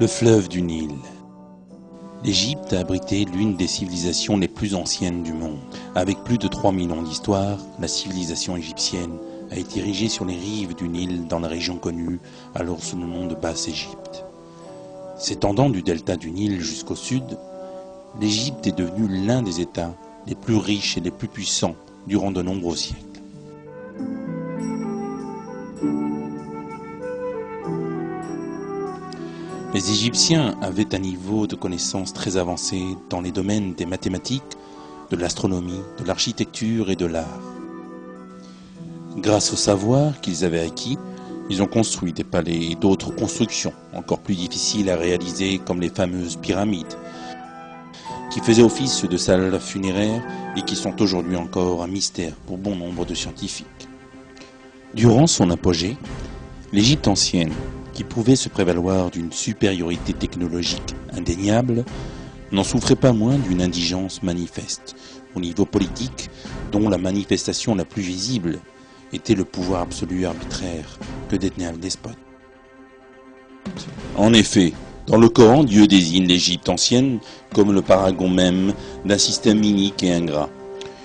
Le fleuve du Nil. L'Égypte a abrité l'une des civilisations les plus anciennes du monde. Avec plus de 3000 ans d'histoire, la civilisation égyptienne a été érigée sur les rives du Nil dans la région connue alors sous le nom de Basse-Égypte. S'étendant du delta du Nil jusqu'au sud, l'Égypte est devenue l'un des États les plus riches et les plus puissants durant de nombreux siècles. Les Égyptiens avaient un niveau de connaissance très avancé dans les domaines des mathématiques, de l'astronomie, de l'architecture et de l'art. Grâce au savoir qu'ils avaient acquis, ils ont construit des palais et d'autres constructions encore plus difficiles à réaliser comme les fameuses pyramides, qui faisaient office de salles funéraires et qui sont aujourd'hui encore un mystère pour bon nombre de scientifiques. Durant son apogée, l'Égypte ancienne, qui pouvait se prévaloir d'une supériorité technologique indéniable, n'en souffrait pas moins d'une indigence manifeste au niveau politique, dont la manifestation la plus visible était le pouvoir absolu arbitraire que détenait un despote. En effet, dans le Coran, Dieu désigne l'Égypte ancienne comme le paragon même d'un système inique et ingrat,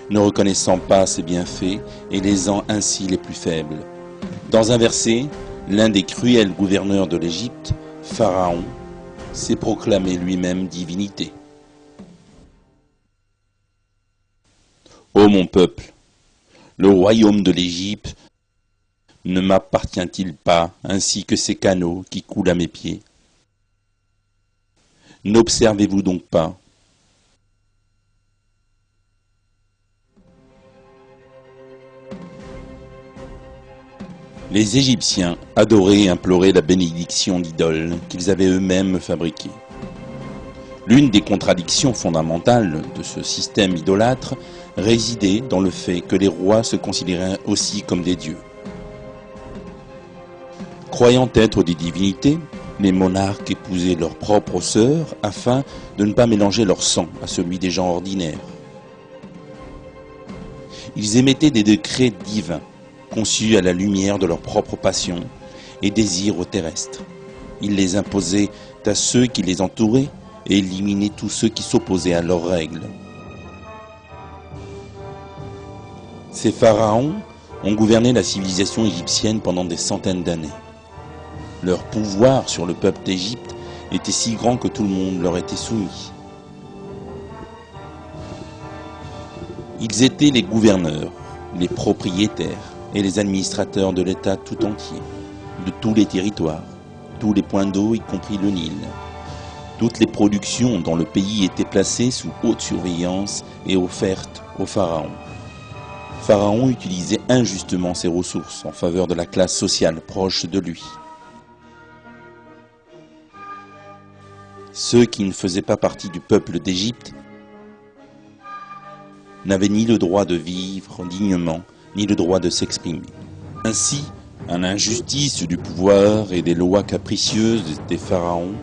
ne reconnaissant pas ses bienfaits et lésant ainsi les plus faibles. Dans un verset, l'un des cruels gouverneurs de l'Égypte, Pharaon, s'est proclamé lui-même divinité. Ô mon peuple, le royaume de l'Égypte ne m'appartient-il pas ainsi que ces canaux qui coulent à mes pieds? N'observez-vous donc pas? Les Égyptiens adoraient et imploraient la bénédiction d'idoles qu'ils avaient eux-mêmes fabriquées. L'une des contradictions fondamentales de ce système idolâtre résidait dans le fait que les rois se considéraient aussi comme des dieux. Croyant être des divinités, les monarques épousaient leurs propres sœurs afin de ne pas mélanger leur sang à celui des gens ordinaires. Ils émettaient des décrets divins, conçus à la lumière de leurs propres passions et désirs terrestres. Ils les imposaient à ceux qui les entouraient et éliminaient tous ceux qui s'opposaient à leurs règles. Ces pharaons ont gouverné la civilisation égyptienne pendant des centaines d'années. Leur pouvoir sur le peuple d'Égypte était si grand que tout le monde leur était soumis. Ils étaient les gouverneurs, les propriétaires et les administrateurs de l'État tout entier, de tous les territoires, tous les points d'eau, y compris le Nil. Toutes les productions dans le pays étaient placées sous haute surveillance et offertes au pharaon. Pharaon utilisait injustement ses ressources en faveur de la classe sociale proche de lui. Ceux qui ne faisaient pas partie du peuple d'Égypte n'avaient ni le droit de vivre dignement, ni le droit de s'exprimer. Ainsi, à l'injustice du pouvoir et des lois capricieuses des pharaons,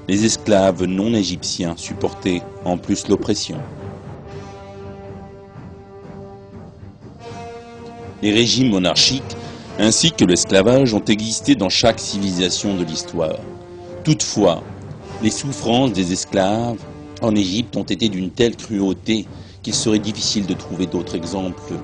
les esclaves non égyptiens supportaient en plus l'oppression. Les régimes monarchiques ainsi que l'esclavage ont existé dans chaque civilisation de l'histoire. Toutefois, les souffrances des esclaves en Égypte ont été d'une telle cruauté qu'il serait difficile de trouver d'autres exemples.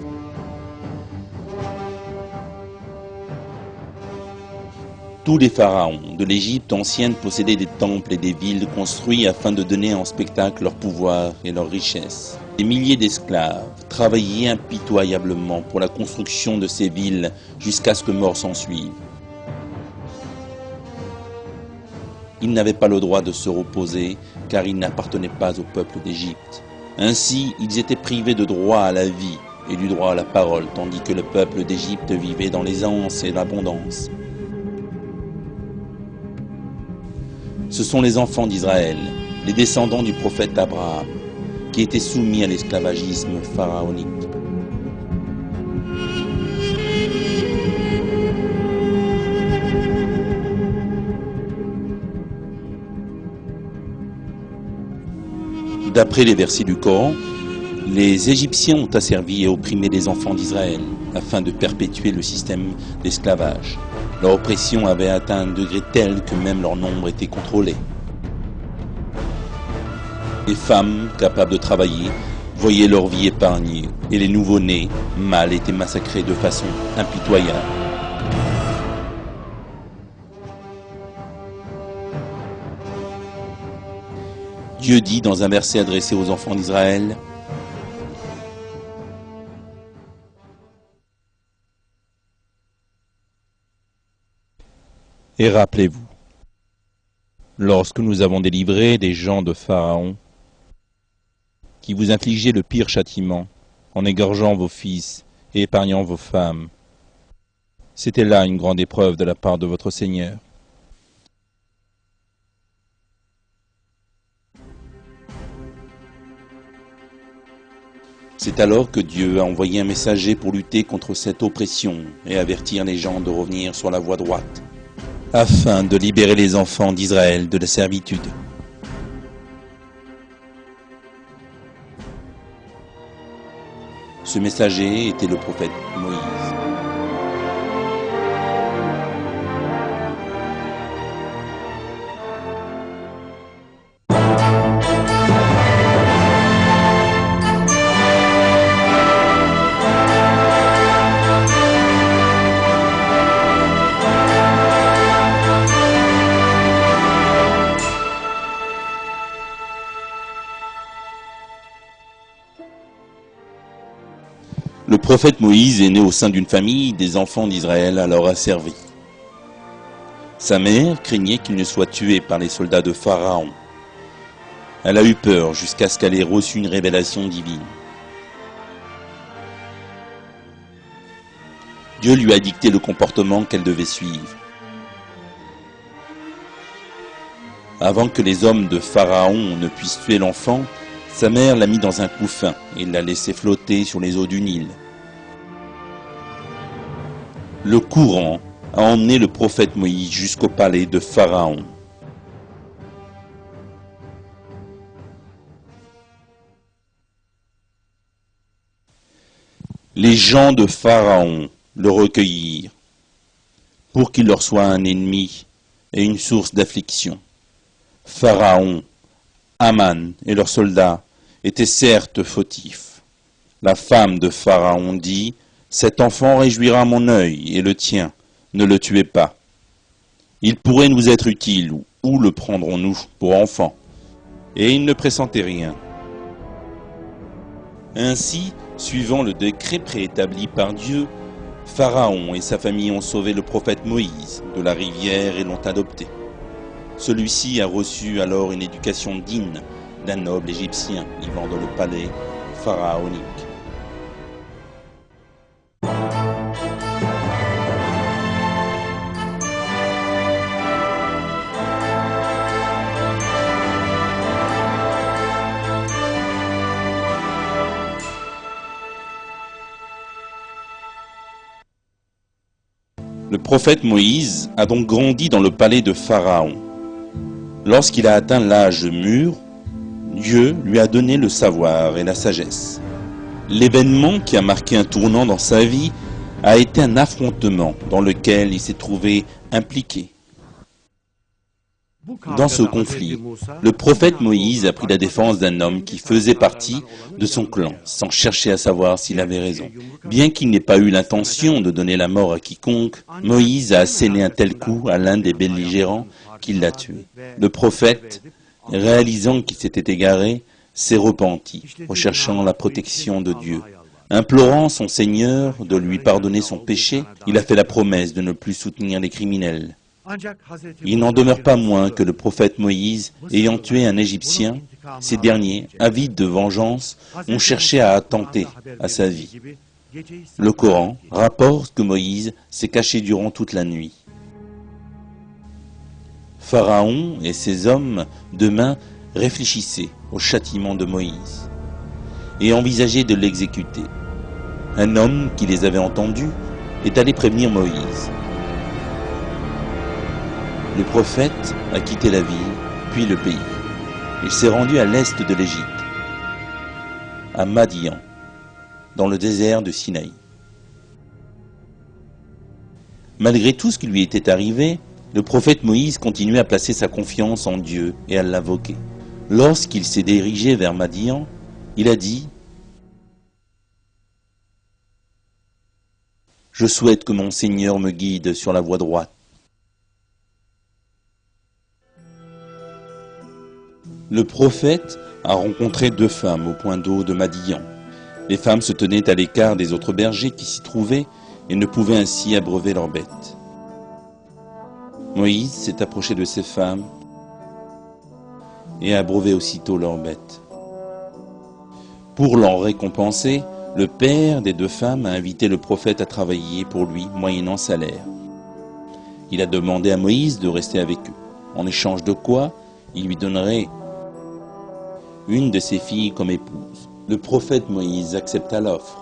Tous les pharaons de l'Égypte ancienne possédaient des temples et des villes construits afin de donner en spectacle leur pouvoir et leur richesse. Des milliers d'esclaves travaillaient impitoyablement pour la construction de ces villes jusqu'à ce que mort s'ensuive. Ils n'avaient pas le droit de se reposer car ils n'appartenaient pas au peuple d'Égypte. Ainsi, ils étaient privés de droit à la vie et du droit à la parole, tandis que le peuple d'Égypte vivait dans l'aisance et l'abondance. Ce sont les enfants d'Israël, les descendants du prophète Abraham, qui étaient soumis à l'esclavagisme pharaonique. D'après les versets du Coran, les Égyptiens ont asservi et opprimé les enfants d'Israël afin de perpétuer le système d'esclavage. Leur oppression avait atteint un degré tel que même leur nombre était contrôlé. Les femmes capables de travailler voyaient leur vie épargnée et les nouveau-nés, mâles, étaient massacrés de façon impitoyable. Dieu dit dans un verset adressé aux enfants d'Israël: Et rappelez-vous, lorsque nous avons délivré des gens de Pharaon, qui vous infligeaient le pire châtiment, en égorgeant vos fils et épargnant vos femmes, c'était là une grande épreuve de la part de votre Seigneur. C'est alors que Dieu a envoyé un messager pour lutter contre cette oppression et avertir les gens de revenir sur la voie droite, afin de libérer les enfants d'Israël de la servitude. Ce messager était le prophète Moïse. Le prophète Moïse est né au sein d'une famille des enfants d'Israël alors asservis. Sa mère craignait qu'il ne soit tué par les soldats de Pharaon. Elle a eu peur jusqu'à ce qu'elle ait reçu une révélation divine. Dieu lui a dicté le comportement qu'elle devait suivre. Avant que les hommes de Pharaon ne puissent tuer l'enfant, sa mère l'a mis dans un couffin et l'a laissé flotter sur les eaux du Nil. Le courant a emmené le prophète Moïse jusqu'au palais de Pharaon. Les gens de Pharaon le recueillirent pour qu'il leur soit un ennemi et une source d'affliction. Pharaon, Aman et leurs soldats étaient certes fautifs. La femme de Pharaon dit: « Cet enfant réjouira mon œil et le tien, ne le tuez pas. Il pourrait nous être utile, où le prendrons-nous pour enfant ?» Et il ne pressentait rien. Ainsi, suivant le décret préétabli par Dieu, Pharaon et sa famille ont sauvé le prophète Moïse de la rivière et l'ont adopté. Celui-ci a reçu alors une éducation digne d'un noble égyptien vivant dans le palais pharaonique. Le prophète Moïse a donc grandi dans le palais de Pharaon. Lorsqu'il a atteint l'âge mûr, Dieu lui a donné le savoir et la sagesse. L'événement qui a marqué un tournant dans sa vie a été un affrontement dans lequel il s'est trouvé impliqué. Dans ce conflit, le prophète Moïse a pris la défense d'un homme qui faisait partie de son clan, sans chercher à savoir s'il avait raison. Bien qu'il n'ait pas eu l'intention de donner la mort à quiconque, Moïse a asséné un tel coup à l'un des belligérants qu'il l'a tué. Le prophète, réalisant qu'il s'était égaré, s'est repenti, recherchant la protection de Dieu. Implorant son Seigneur de lui pardonner son péché, il a fait la promesse de ne plus soutenir les criminels. Il n'en demeure pas moins que le prophète Moïse, ayant tué un Égyptien, ces derniers, avides de vengeance, ont cherché à attenter à sa vie. Le Coran rapporte que Moïse s'est caché durant toute la nuit. Pharaon et ses hommes de main réfléchissaient au châtiment de Moïse et envisageaient de l'exécuter. Un homme qui les avait entendus est allé prévenir Moïse. Le prophète a quitté la ville, puis le pays. Il s'est rendu à l'est de l'Égypte, à Madian, dans le désert de Sinaï. Malgré tout ce qui lui était arrivé, le prophète Moïse continuait à placer sa confiance en Dieu et à l'invoquer. Lorsqu'il s'est dirigé vers Madian, il a dit « Je souhaite que mon Seigneur me guide sur la voie droite. » Le prophète a rencontré 2 femmes au point d'eau de Madian. Les femmes se tenaient à l'écart des autres bergers qui s'y trouvaient et ne pouvaient ainsi abreuver leurs bêtes. Moïse s'est approché de ces femmes et a abreuvé aussitôt leurs bêtes. Pour l'en récompenser, le père des 2 femmes a invité le prophète à travailler pour lui moyennant salaire. Il a demandé à Moïse de rester avec eux, en échange de quoi il lui donnerait une de ses filles comme épouse. Le prophète Moïse accepta l'offre.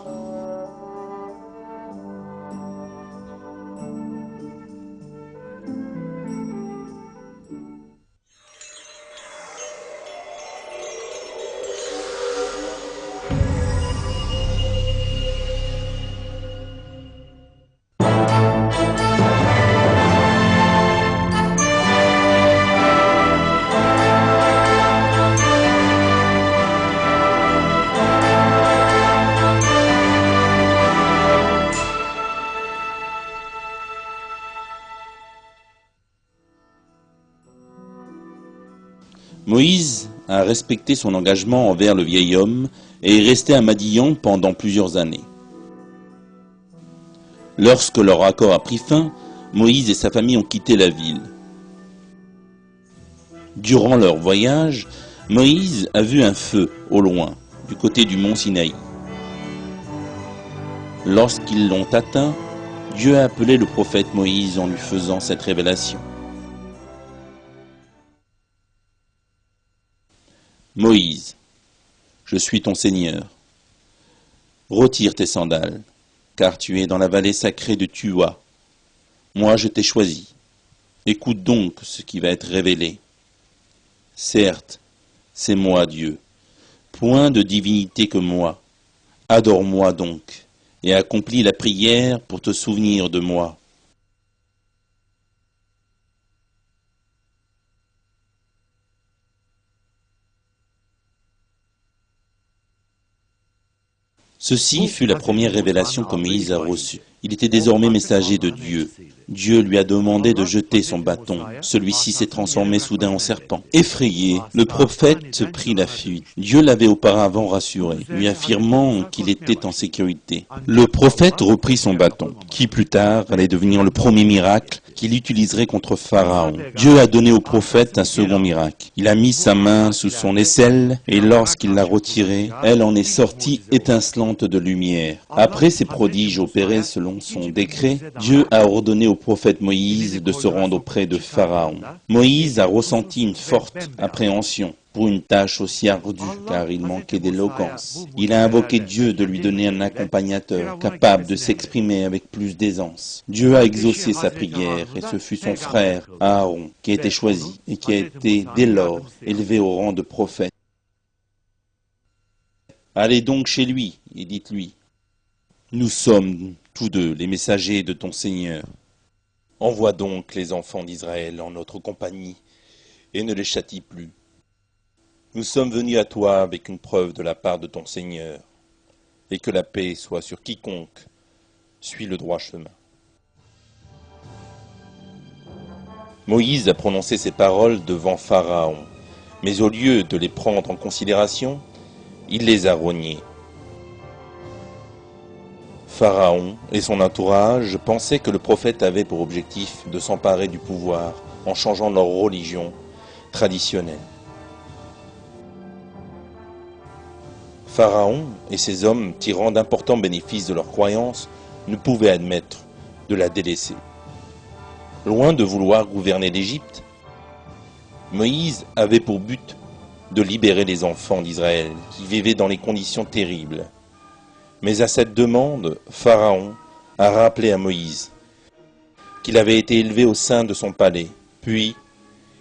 Moïse a respecté son engagement envers le vieil homme et est resté à Madian pendant plusieurs années. Lorsque leur accord a pris fin, Moïse et sa famille ont quitté la ville. Durant leur voyage, Moïse a vu un feu au loin, du côté du mont Sinaï. Lorsqu'ils l'ont atteint, Dieu a appelé le prophète Moïse en lui faisant cette révélation. Moïse, je suis ton Seigneur. Retire tes sandales, car tu es dans la vallée sacrée de Tua. Moi je t'ai choisi. Écoute donc ce qui va être révélé. Certes, c'est moi Dieu, point de divinité que moi. Adore-moi donc, et accomplis la prière pour te souvenir de moi. Ceci fut la première révélation que Moïse a reçue. Il était désormais messager de Dieu. Dieu lui a demandé de jeter son bâton. Celui-ci s'est transformé soudain en serpent. Effrayé, le prophète prit la fuite. Dieu l'avait auparavant rassuré, lui affirmant qu'il était en sécurité. Le prophète reprit son bâton, qui plus tard allait devenir le premier miracle qu'il utiliserait contre Pharaon. Dieu a donné au prophète un second miracle. Il a mis sa main sous son aisselle et lorsqu'il l'a retirée, elle en est sortie étincelante de lumière. Après ces prodiges opérés selon son décret, Dieu a ordonné au prophète Moïse de se rendre auprès de Pharaon. Moïse a ressenti une forte appréhension pour une tâche aussi ardue, car il manquait d'éloquence. Il a invoqué Dieu de lui donner un accompagnateur capable de s'exprimer avec plus d'aisance. Dieu a exaucé sa prière, et ce fut son frère, Aaron, qui a été choisi et qui a été dès lors élevé au rang de prophète. Allez donc chez lui et dites-lui, nous sommes tous deux les messagers de ton Seigneur. Envoie donc les enfants d'Israël en notre compagnie et ne les châtie plus. Nous sommes venus à toi avec une preuve de la part de ton Seigneur, et que la paix soit sur quiconque suit le droit chemin. Moïse a prononcé ces paroles devant Pharaon, mais au lieu de les prendre en considération, il les a reniées. Pharaon et son entourage pensaient que le prophète avait pour objectif de s'emparer du pouvoir en changeant leur religion traditionnelle. Pharaon et ses hommes, tirant d'importants bénéfices de leur croyance, ne pouvaient admettre de la délaisser. Loin de vouloir gouverner l'Égypte, Moïse avait pour but de libérer les enfants d'Israël qui vivaient dans des conditions terribles. Mais à cette demande, Pharaon a rappelé à Moïse qu'il avait été élevé au sein de son palais. Puis,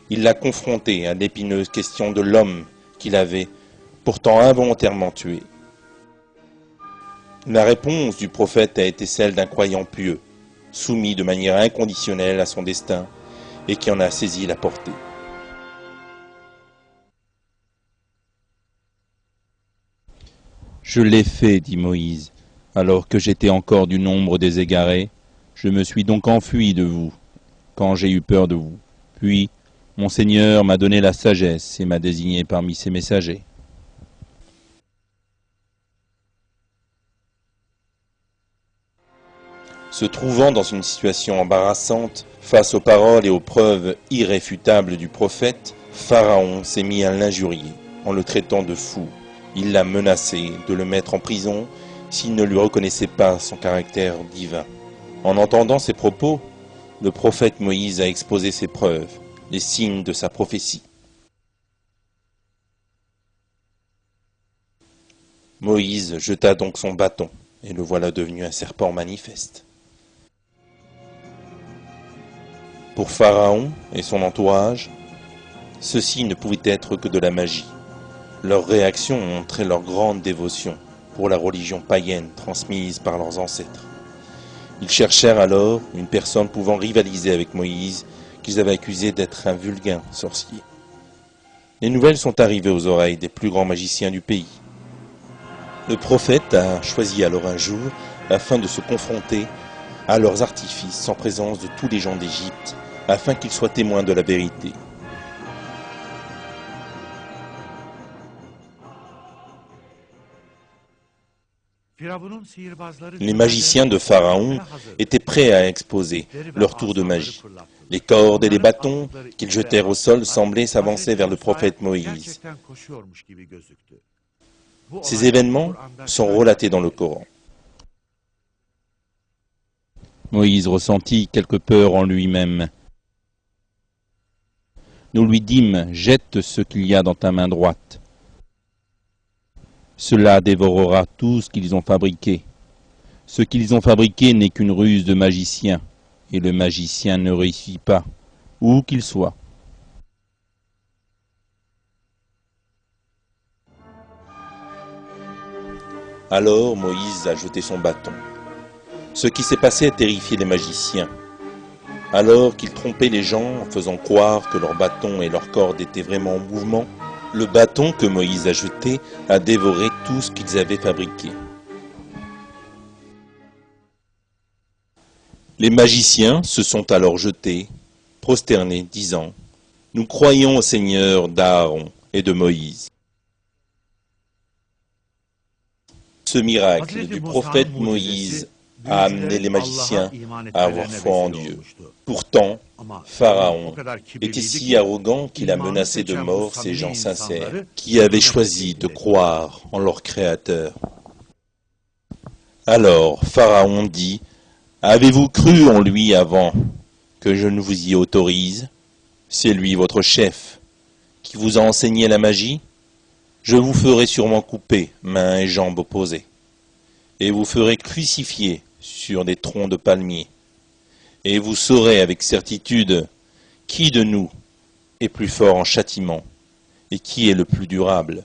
il l'a confronté à l'épineuse question de l'homme qu'il avait pourtant involontairement tué. La réponse du prophète a été celle d'un croyant pieux, soumis de manière inconditionnelle à son destin et qui en a saisi la portée. Je l'ai fait, dit Moïse, alors que j'étais encore du nombre des égarés. Je me suis donc enfui de vous, quand j'ai eu peur de vous. Puis, mon Seigneur m'a donné la sagesse et m'a désigné parmi ses messagers. Se trouvant dans une situation embarrassante, face aux paroles et aux preuves irréfutables du prophète, Pharaon s'est mis à l'injurier en le traitant de fou. Il l'a menacé de le mettre en prison s'il ne lui reconnaissait pas son caractère divin. En entendant ces propos, le prophète Moïse a exposé ses preuves, les signes de sa prophétie. Moïse jeta donc son bâton, et le voilà devenu un serpent manifeste. Pour Pharaon et son entourage, ceci ne pouvait être que de la magie. Leur réaction montrait leur grande dévotion pour la religion païenne transmise par leurs ancêtres. Ils cherchèrent alors une personne pouvant rivaliser avec Moïse, qu'ils avaient accusé d'être un vulgaire sorcier. Les nouvelles sont arrivées aux oreilles des plus grands magiciens du pays. Le prophète a choisi alors un jour afin de se confronter à leurs artifices en présence de tous les gens d'Égypte, afin qu'ils soient témoins de la vérité. Les magiciens de Pharaon étaient prêts à exposer leur tour de magie. Les cordes et les bâtons qu'ils jetèrent au sol semblaient s'avancer vers le prophète Moïse. Ces événements sont relatés dans le Coran. Moïse ressentit quelque peur en lui-même. Nous lui dîmes, jette ce qu'il y a dans ta main droite. Cela dévorera tout ce qu'ils ont fabriqué. Ce qu'ils ont fabriqué n'est qu'une ruse de magicien, et le magicien ne réussit pas, où qu'il soit. Alors Moïse a jeté son bâton. Ce qui s'est passé a terrifié les magiciens. Alors qu'ils trompaient les gens en faisant croire que leurs bâtons et leurs cordes étaient vraiment en mouvement, le bâton que Moïse a jeté a dévoré tout ce qu'ils avaient fabriqué. Les magiciens se sont alors jetés, prosternés, disant « Nous croyons au Seigneur d'Aaron et de Moïse ». Ce miracle du prophète Moïse a amené les magiciens à avoir foi en Dieu. Pourtant, Pharaon était si arrogant qu'il a menacé de mort ces gens sincères qui avaient choisi de croire en leur Créateur. Alors Pharaon dit « Avez-vous cru en lui avant que je ne vous y autorise? C'est lui votre chef, qui vous a enseigné la magie. Je vous ferai sûrement couper mains et jambes opposées, et vous ferez crucifier sur des troncs de palmiers. Et vous saurez avec certitude qui de nous est plus fort en châtiment et qui est le plus durable. »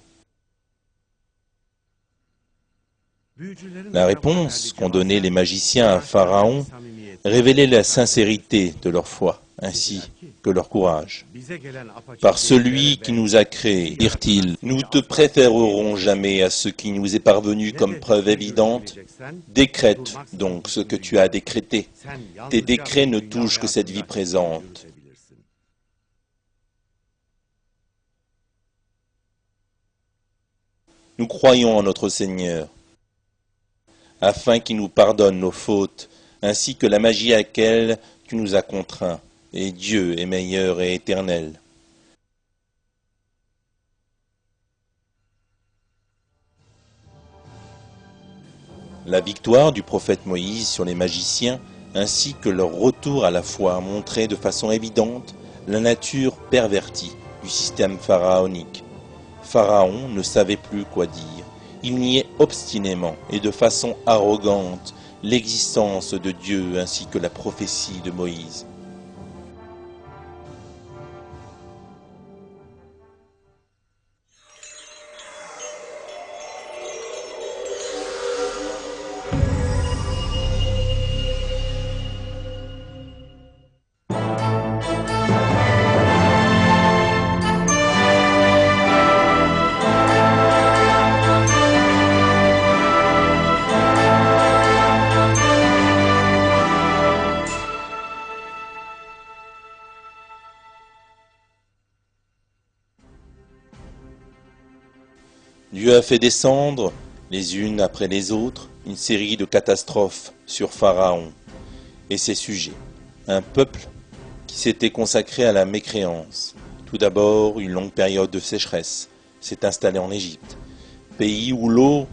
La réponse qu'ont donnée les magiciens à Pharaon révélait la sincérité de leur foi, ainsi que leur courage. Par celui qui nous a créés, dirent-ils, nous te préférerons jamais à ce qui nous est parvenu comme preuve évidente. Décrète donc ce que tu as décrété. Tes décrets ne touchent que cette vie présente. Nous croyons en notre Seigneur, afin qu'il nous pardonne nos fautes, ainsi que la magie à laquelle tu nous as contraints. Et Dieu est meilleur et éternel. La victoire du prophète Moïse sur les magiciens, ainsi que leur retour à la foi, montrait de façon évidente la nature pervertie du système pharaonique. Pharaon ne savait plus quoi dire. Il niait obstinément et de façon arrogante l'existence de Dieu ainsi que la prophétie de Moïse. Dieu a fait descendre, les unes après les autres, une série de catastrophes sur Pharaon et ses sujets. Un peuple qui s'était consacré à la mécréance. Tout d'abord, une longue période de sécheresse s'est installée en Égypte, pays où l'eau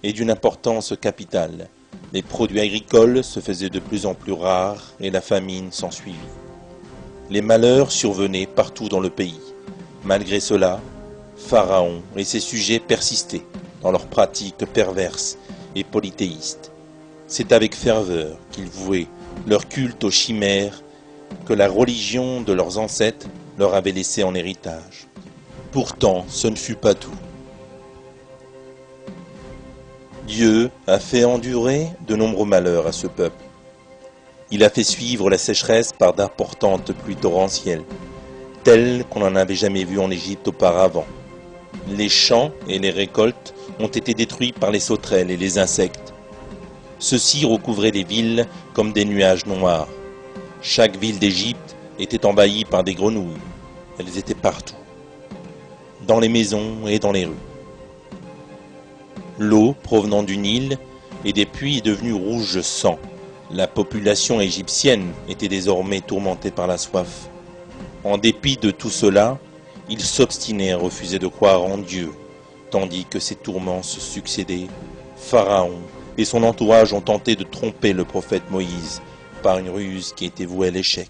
est d'une importance capitale. Les produits agricoles se faisaient de plus en plus rares et la famine s'ensuivit. Les malheurs survenaient partout dans le pays. Malgré cela, Pharaon et ses sujets persistaient dans leurs pratiques perverses et polythéistes. C'est avec ferveur qu'ils vouaient leur culte aux chimères que la religion de leurs ancêtres leur avait laissé en héritage. Pourtant, ce ne fut pas tout. Dieu a fait endurer de nombreux malheurs à ce peuple. Il a fait suivre la sécheresse par d'importantes pluies torrentielles, telles qu'on n'en avait jamais vues en Égypte auparavant. Les champs et les récoltes ont été détruits par les sauterelles et les insectes. Ceux-ci recouvraient les villes comme des nuages noirs. Chaque ville d'Égypte était envahie par des grenouilles. Elles étaient partout, dans les maisons et dans les rues. L'eau provenant du Nil et des puits est devenue rouge sang. La population égyptienne était désormais tourmentée par la soif. En dépit de tout cela, ils s'obstinaient à refuser de croire en Dieu, tandis que ces tourments se succédaient. Pharaon et son entourage ont tenté de tromper le prophète Moïse par une ruse qui était vouée à l'échec.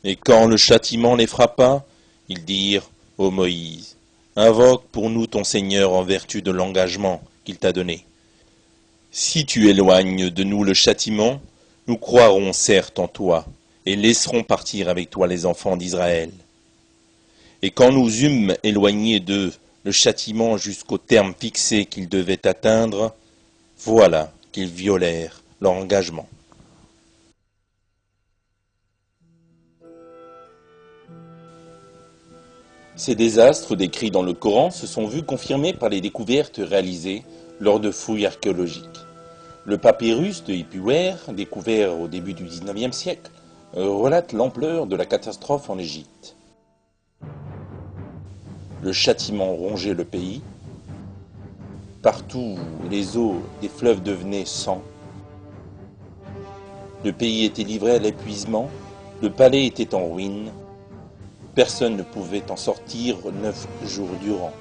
Et quand le châtiment les frappa, ils dirent « Ô Moïse, invoque pour nous ton Seigneur en vertu de l'engagement qu'il t'a donné. Si tu éloignes de nous le châtiment, nous croirons certes en toi et laisserons partir avec toi les enfants d'Israël. Et quand nous eûmes éloigné d'eux le châtiment jusqu'au terme fixé qu'ils devaient atteindre, voilà qu'ils violèrent leur engagement. » Ces désastres décrits dans le Coran se sont vus confirmés par les découvertes réalisées lors de fouilles archéologiques. Le papyrus de Ipuwer, découvert au début du XIXe siècle, relate l'ampleur de la catastrophe en Égypte. Le châtiment rongeait le pays. Partout, les eaux des fleuves devenaient sang. Le pays était livré à l'épuisement. Le palais était en ruine. Personne ne pouvait en sortir 9 jours durant.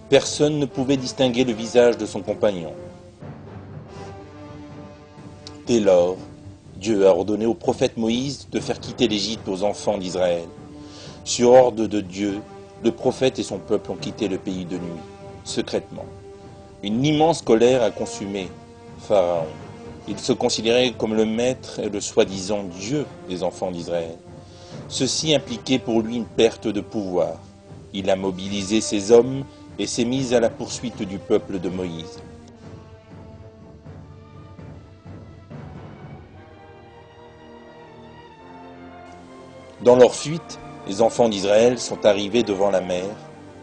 Personne ne pouvait distinguer le visage de son compagnon. Dès lors, Dieu a ordonné au prophète Moïse de faire quitter l'Égypte aux enfants d'Israël. Sur ordre de Dieu, le prophète et son peuple ont quitté le pays de nuit, secrètement. Une immense colère a consumé Pharaon. Il se considérait comme le maître et le soi-disant Dieu des enfants d'Israël. Ceci impliquait pour lui une perte de pouvoir. Il a mobilisé ses hommes et s'est mis à la poursuite du peuple de Moïse. Dans leur fuite, les enfants d'Israël sont arrivés devant la mer.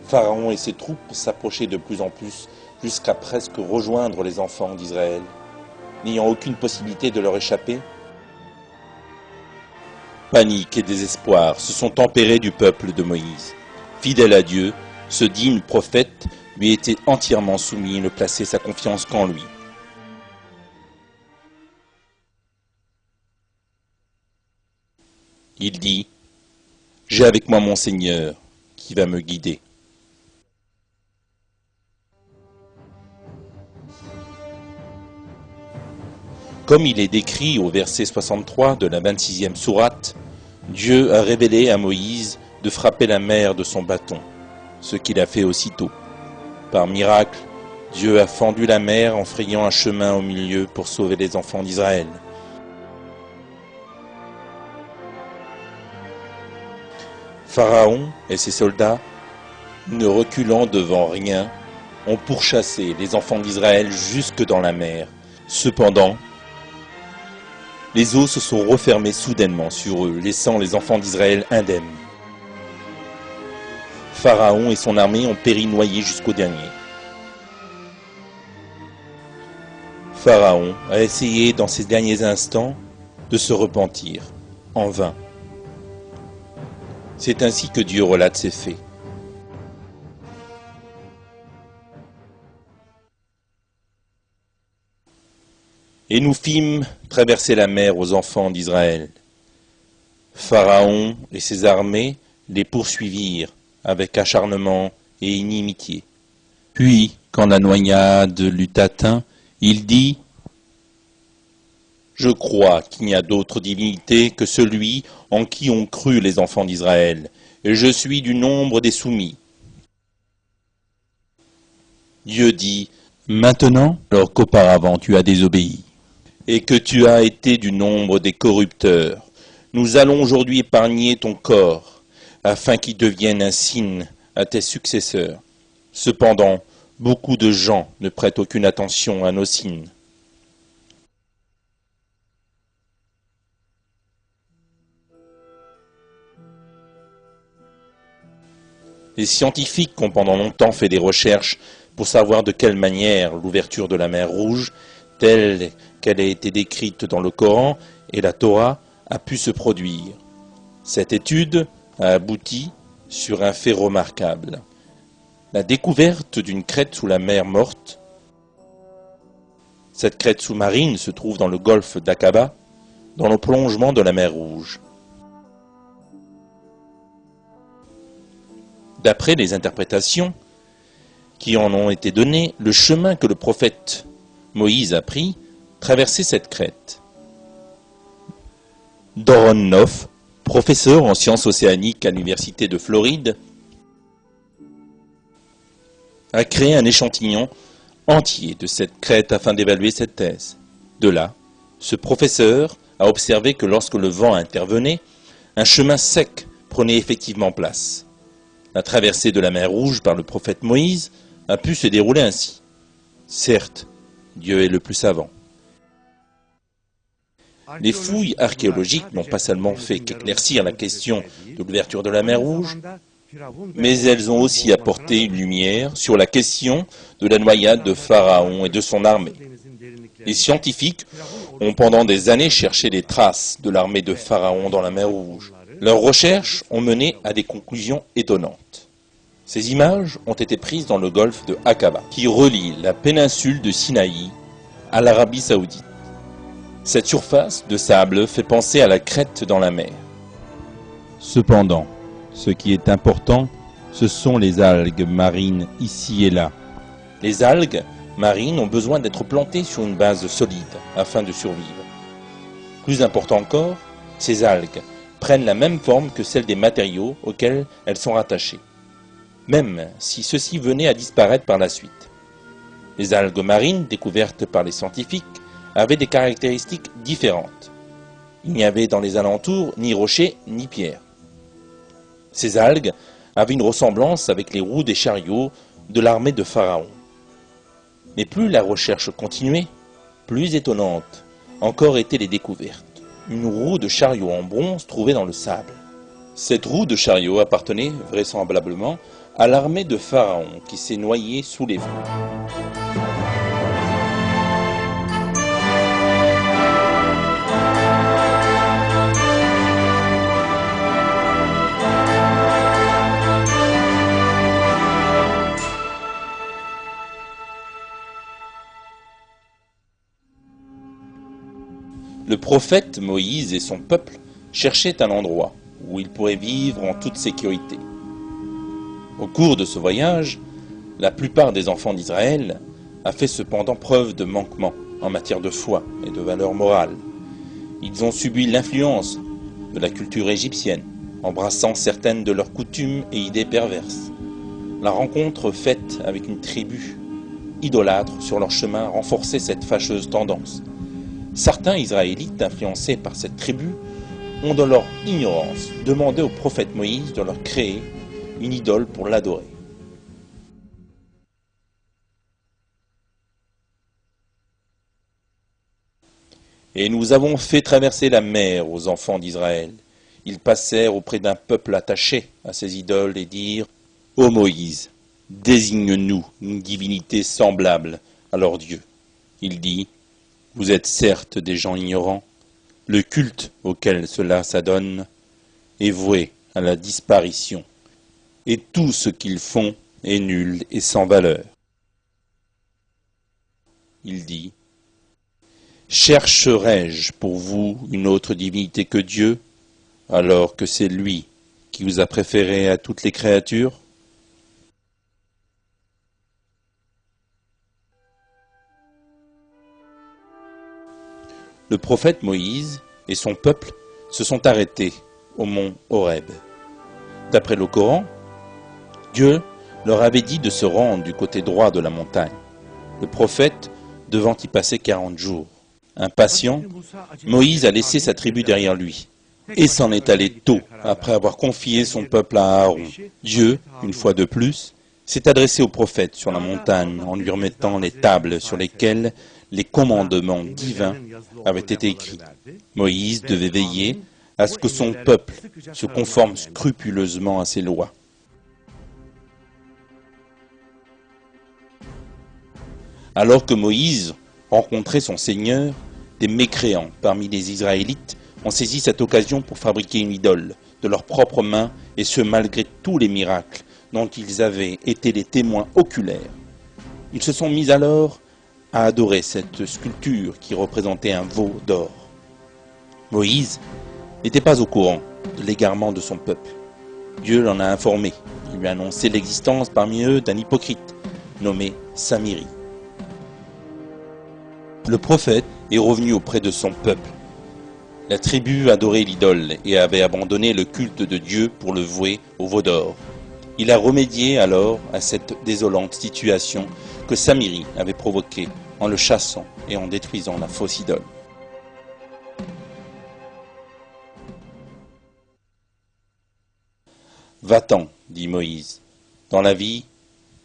Pharaon et ses troupes s'approchaient de plus en plus jusqu'à presque rejoindre les enfants d'Israël. N'ayant aucune possibilité de leur échapper, panique et désespoir se sont tempérés du peuple de Moïse. Fidèle à Dieu, ce digne prophète lui était entièrement soumis et ne plaçait sa confiance qu'en lui. Il dit « J'ai avec moi mon Seigneur qui va me guider. » Comme il est décrit au verset 63 de la 26e sourate, Dieu a révélé à Moïse de frapper la mer de son bâton, ce qu'il a fait aussitôt. Par miracle, Dieu a fendu la mer en frayant un chemin au milieu pour sauver les enfants d'Israël. Pharaon et ses soldats, ne reculant devant rien, ont pourchassé les enfants d'Israël jusque dans la mer. Cependant, les eaux se sont refermées soudainement sur eux, laissant les enfants d'Israël indemnes. Pharaon et son armée ont péri noyés jusqu'au dernier. Pharaon a essayé dans ces derniers instants de se repentir, en vain. C'est ainsi que Dieu relate ses faits. Et nous fîmes traverser la mer aux enfants d'Israël. Pharaon et ses armées les poursuivirent avec acharnement et inimitié. Puis, quand la noyade l'eut atteint, il dit « Je crois qu'il n'y a d'autre divinité que celui en qui ont cru les enfants d'Israël, et je suis du nombre des soumis. » Dieu dit « Maintenant, alors qu'auparavant tu as désobéi, et que tu as été du nombre des corrupteurs, nous allons aujourd'hui épargner ton corps, afin qu'il devienne un signe à tes successeurs. Cependant, beaucoup de gens ne prêtent aucune attention à nos signes. » Les scientifiques ont pendant longtemps fait des recherches pour savoir de quelle manière l'ouverture de la mer Rouge, telle qu'elle a été décrite dans le Coran et la Torah, a pu se produire. Cette étude a abouti sur un fait remarquable. La découverte d'une crête sous la mer Morte. Cette crête sous-marine se trouve dans le golfe d'Aqaba, dans le prolongement de la mer Rouge. D'après les interprétations qui en ont été données, le chemin que le prophète Moïse a pris traversait cette crête. Doron Noff, professeur en sciences océaniques à l'université de Floride, a créé un échantillon entier de cette crête afin d'évaluer cette thèse. De là, ce professeur a observé que lorsque le vent intervenait, un chemin sec prenait effectivement place. La traversée de la mer Rouge par le prophète Moïse a pu se dérouler ainsi. Certes, Dieu est le plus savant. Les fouilles archéologiques n'ont pas seulement fait qu'éclaircir la question de l'ouverture de la mer Rouge, mais elles ont aussi apporté une lumière sur la question de la noyade de Pharaon et de son armée. Les scientifiques ont pendant des années cherché les traces de l'armée de Pharaon dans la mer Rouge. Leurs recherches ont mené à des conclusions étonnantes. Ces images ont été prises dans le golfe de Aqaba, qui relie la péninsule de Sinaï à l'Arabie Saoudite. Cette surface de sable fait penser à la crête dans la mer. Cependant, ce qui est important, ce sont les algues marines ici et là. Les algues marines ont besoin d'être plantées sur une base solide afin de survivre. Plus important encore, ces algues prennent la même forme que celle des matériaux auxquels elles sont rattachées, même si ceux-ci venaient à disparaître par la suite. Les algues marines découvertes par les scientifiques avaient des caractéristiques différentes. Il n'y avait dans les alentours ni rochers ni pierres. Ces algues avaient une ressemblance avec les roues des chariots de l'armée de Pharaon. Mais plus la recherche continuait, plus étonnante encore étaient les découvertes. Une roue de chariot en bronze trouvée dans le sable. Cette roue de chariot appartenait vraisemblablement à l'armée de Pharaon qui s'est noyée sous les vents. Le prophète Moïse et son peuple cherchaient un endroit où ils pourraient vivre en toute sécurité. Au cours de ce voyage, la plupart des enfants d'Israël a fait cependant preuve de manquement en matière de foi et de valeurs morales. Ils ont subi l'influence de la culture égyptienne, embrassant certaines de leurs coutumes et idées perverses. La rencontre faite avec une tribu idolâtre sur leur chemin renforçait cette fâcheuse tendance. Certains Israélites, influencés par cette tribu, ont dans leur ignorance demandé au prophète Moïse de leur créer une idole pour l'adorer. Et nous avons fait traverser la mer aux enfants d'Israël. Ils passèrent auprès d'un peuple attaché à ces idoles et dirent « Ô Moïse, désigne-nous une divinité semblable à leur Dieu. » Il dit « Vous êtes certes des gens ignorants. Le culte auquel cela s'adonne est voué à la disparition, et tout ce qu'ils font est nul et sans valeur. Il dit, « Chercherai-je pour vous une autre divinité que Dieu, alors que c'est lui qui vous a préféré à toutes les créatures ?» Le prophète Moïse et son peuple se sont arrêtés au mont Horeb. D'après le Coran, Dieu leur avait dit de se rendre du côté droit de la montagne, le prophète devant y passer 40 jours. Impatient, Moïse a laissé sa tribu derrière lui et s'en est allé tôt après avoir confié son peuple à Aaron. Dieu, une fois de plus, s'est adressé au prophète sur la montagne en lui remettant les tables sur lesquelles les commandements divins avaient été écrits. Moïse devait veiller à ce que son peuple se conforme scrupuleusement à ses lois. Alors que Moïse rencontrait son Seigneur, des mécréants parmi les Israélites ont saisi cette occasion pour fabriquer une idole de leurs propres mains, et ce malgré tous les miracles dont ils avaient été les témoins oculaires. Ils se sont mis alors à adorer cette sculpture qui représentait un veau d'or. Moïse n'était pas au courant de l'égarement de son peuple. Dieu l'en a informé. Il lui a annoncé l'existence parmi eux d'un hypocrite nommé Samiri. Le prophète est revenu auprès de son peuple. La tribu adorait l'idole et avait abandonné le culte de Dieu pour le vouer au veau d'or. Il a remédié alors à cette désolante situation que Samiri avait provoquée en le chassant et en détruisant la fausse idole. « Va-t'en, dit Moïse, dans la vie,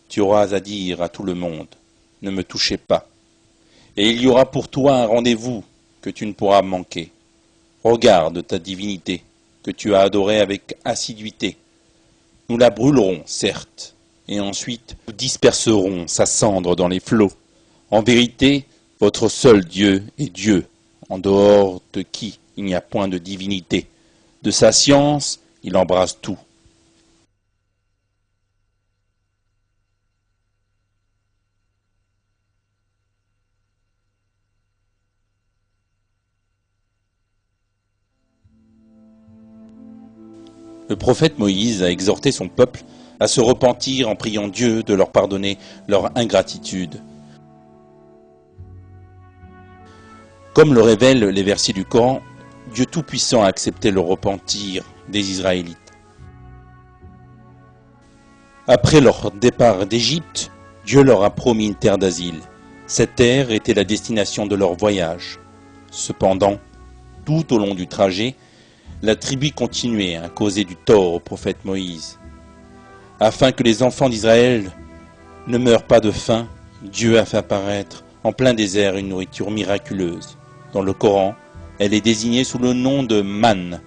tu auras à dire à tout le monde, ne me touchez pas. Et il y aura pour toi un rendez-vous que tu ne pourras manquer. Regarde ta divinité, que tu as adorée avec assiduité. Nous la brûlerons, certes, et ensuite nous disperserons sa cendre dans les flots. En vérité, votre seul Dieu est Dieu, en dehors de qui il n'y a point de divinité. De sa science, il embrasse tout. » Le prophète Moïse a exhorté son peuple à se repentir en priant Dieu de leur pardonner leur ingratitude. Comme le révèlent les versets du Coran, Dieu Tout-Puissant a accepté le repentir des Israélites. Après leur départ d'Égypte, Dieu leur a promis une terre d'asile. Cette terre était la destination de leur voyage. Cependant, tout au long du trajet, la tribu continuait à causer du tort au prophète Moïse. Afin que les enfants d'Israël ne meurent pas de faim, Dieu a fait apparaître en plein désert une nourriture miraculeuse. Dans le Coran, elle est désignée sous le nom de manne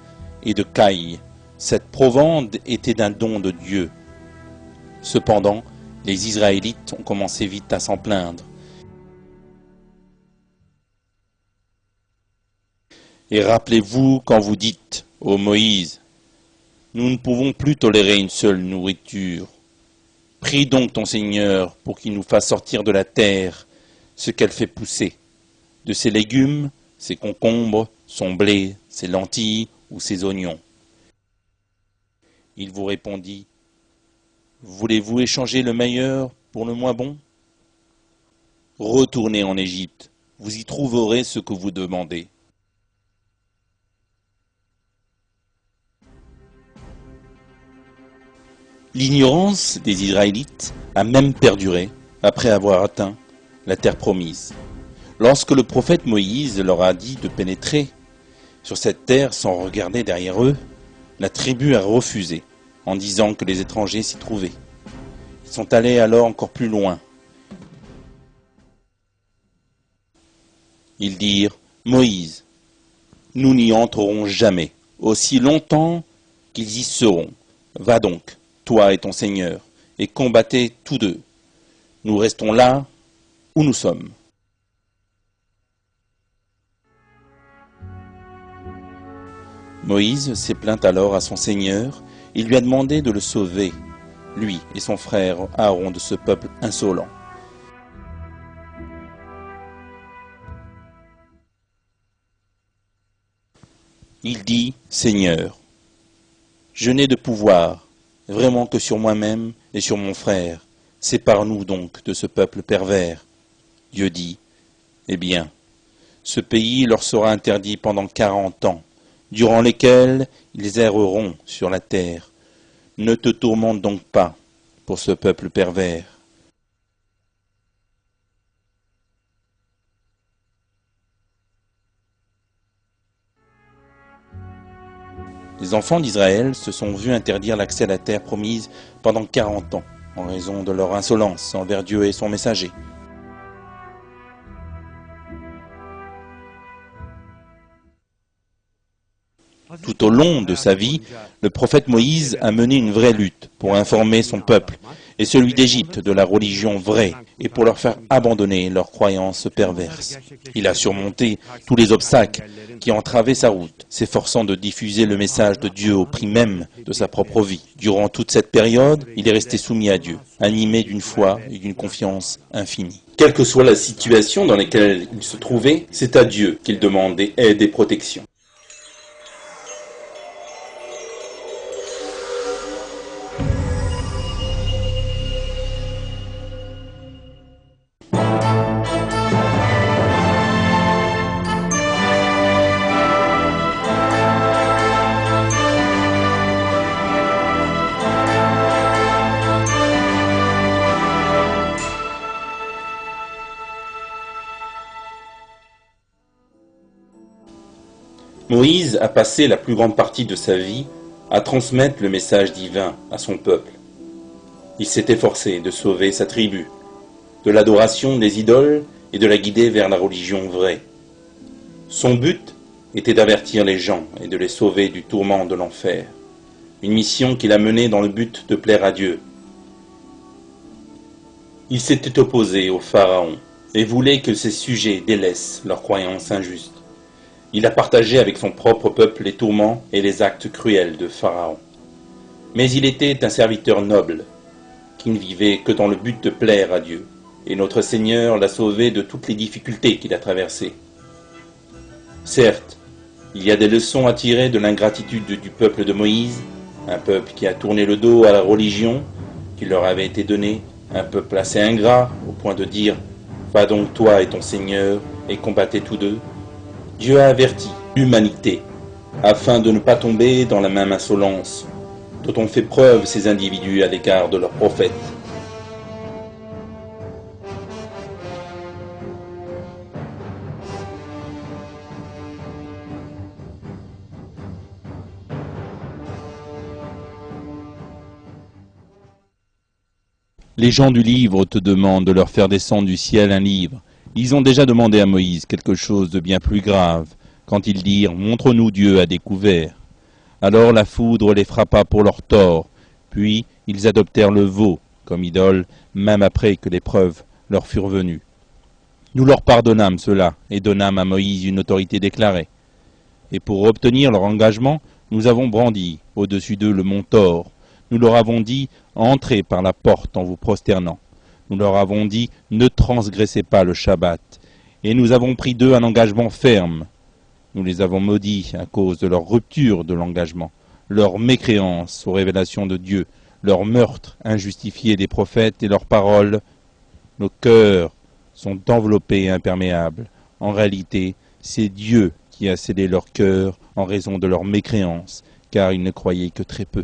et de caille. Cette provende était d'un don de Dieu. Cependant, les Israélites ont commencé vite à s'en plaindre. Et rappelez-vous quand vous dites, ô Moïse, nous ne pouvons plus tolérer une seule nourriture. Prie donc ton Seigneur pour qu'il nous fasse sortir de la terre ce qu'elle fait pousser, de ses légumes, ses concombres, son blé, ses lentilles ou ses oignons. Il vous répondit, voulez-vous échanger le meilleur pour le moins bon? Retournez en Égypte, vous y trouverez ce que vous demandez. L'ignorance des Israélites a même perduré après avoir atteint la terre promise. Lorsque le prophète Moïse leur a dit de pénétrer sur cette terre sans regarder derrière eux, la tribu a refusé en disant que les étrangers s'y trouvaient. Ils sont allés alors encore plus loin. Ils dirent, Moïse, nous n'y entrerons jamais, aussi longtemps qu'ils y seront. Va donc, toi et ton Seigneur, et combattez tous deux. Nous restons là où nous sommes. Moïse s'est plaint alors à son Seigneur, Il lui a demandé de le sauver, lui et son frère Aaron, de ce peuple insolent. Il dit, « Seigneur, je n'ai de pouvoir, vraiment que sur moi-même et sur mon frère. Sépare-nous donc de ce peuple pervers. » Dieu dit, « Eh bien, ce pays leur sera interdit pendant 40 ans, durant lesquels ils erreront sur la terre. Ne te tourmente donc pas pour ce peuple pervers. » Les enfants d'Israël se sont vus interdire l'accès à la terre promise pendant 40 ans, en raison de leur insolence envers Dieu et son messager. Tout au long de sa vie, le prophète Moïse a mené une vraie lutte pour informer son peuple et celui d'Égypte de la religion vraie et pour leur faire abandonner leurs croyances perverses. Il a surmonté tous les obstacles qui entravaient sa route, s'efforçant de diffuser le message de Dieu au prix même de sa propre vie. Durant toute cette période, il est resté soumis à Dieu, animé d'une foi et d'une confiance infinie. Quelle que soit la situation dans laquelle il se trouvait, c'est à Dieu qu'il demandait aide et protection. Moïse a passé la plus grande partie de sa vie à transmettre le message divin à son peuple. Il s'est efforcé de sauver sa tribu, de l'adoration des idoles et de la guider vers la religion vraie. Son but était d'avertir les gens et de les sauver du tourment de l'enfer, une mission qu'il a menée dans le but de plaire à Dieu. Il s'était opposé au Pharaon et voulait que ses sujets délaissent leurs croyances injustes. Il a partagé avec son propre peuple les tourments et les actes cruels de Pharaon. Mais il était un serviteur noble, qui ne vivait que dans le but de plaire à Dieu, et notre Seigneur l'a sauvé de toutes les difficultés qu'il a traversées. Certes, il y a des leçons à tirer de l'ingratitude du peuple de Moïse, un peuple qui a tourné le dos à la religion qui leur avait été donnée, un peuple assez ingrat au point de dire « Va donc toi et ton Seigneur et combattez tous deux ». Dieu a averti l'humanité afin de ne pas tomber dans la même insolence dont ont fait preuve ces individus à l'égard de leurs prophètes. Les gens du livre te demandent de leur faire descendre du ciel un livre. Ils ont déjà demandé à Moïse quelque chose de bien plus grave, quand ils dirent « Montre-nous Dieu à découvert ». Alors la foudre les frappa pour leur tort, puis ils adoptèrent le veau comme idole, même après que les preuves leur furent venues. Nous leur pardonnâmes cela et donnâmes à Moïse une autorité déclarée. Et pour obtenir leur engagement, nous avons brandi au-dessus d'eux le mont Thor. Nous leur avons dit « Entrez par la porte en vous prosternant ». Nous leur avons dit « Ne transgressez pas le Shabbat ». Et nous avons pris d'eux un engagement ferme. Nous les avons maudits à cause de leur rupture de l'engagement, leur mécréance aux révélations de Dieu, leur meurtre injustifié des prophètes et leurs paroles. Nos cœurs sont enveloppés et imperméables. En réalité, c'est Dieu qui a scellé leur cœur en raison de leur mécréance, car ils ne croyaient que très peu.